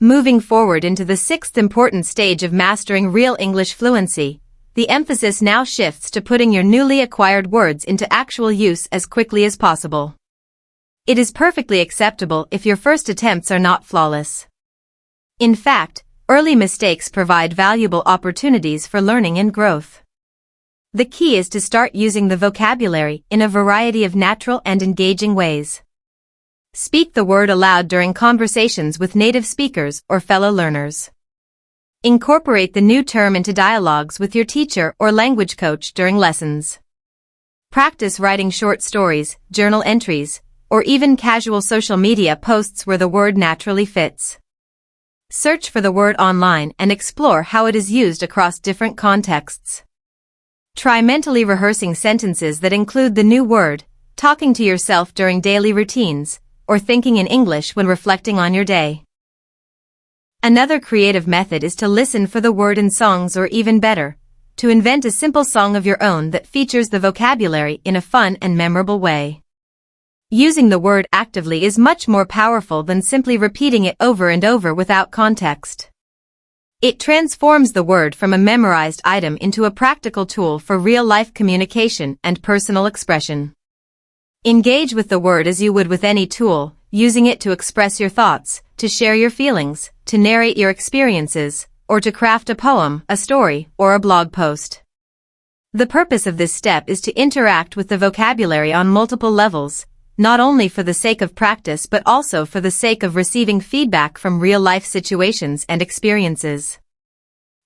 Moving forward into the sixth important stage of mastering real English fluency, the emphasis now shifts to putting your newly acquired words into actual use as quickly as possible. It is perfectly acceptable if your first attempts are not flawless. In fact, early mistakes provide valuable opportunities for learning and growth. The key is to start using the vocabulary in a variety of natural and engaging ways. Speak the word aloud during conversations with native speakers or fellow learners. Incorporate the new term into dialogues with your teacher or language coach during lessons. Practice writing short stories, journal entries, or even casual social media posts where the word naturally fits. Search for the word online and explore how it is used across different contexts. Try mentally rehearsing sentences that include the new word, talking to yourself during daily routines, or thinking in English when reflecting on your day. Another creative method is to listen for the word in songs, or even better, to invent a simple song of your own that features the vocabulary in a fun and memorable way. Using the word actively is much more powerful than simply repeating it over and over without context. It transforms the word from a memorized item into a practical tool for real-life communication and personal expression. Engage with the word as you would with any tool, using it to express your thoughts, to share your feelings, to narrate your experiences, or to craft a poem, a story, or a blog post. The purpose of this step is to interact with the vocabulary on multiple levels, not only for the sake of practice but also for the sake of receiving feedback from real-life situations and experiences.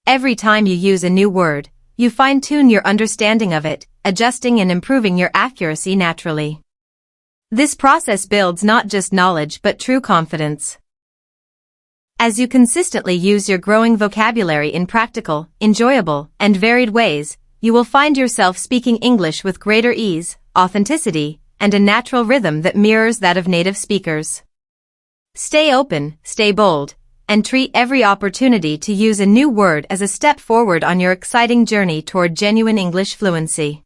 Every time you use a new word, you fine-tune your understanding of it, adjusting and improving your accuracy naturally. This process builds not just knowledge but true confidence. As you consistently use your growing vocabulary in practical, enjoyable, and varied ways, you will find yourself speaking English with greater ease, authenticity, and a natural rhythm that mirrors that of native speakers. Stay open, stay bold, and treat every opportunity to use a new word as a step forward on your exciting journey toward genuine English fluency.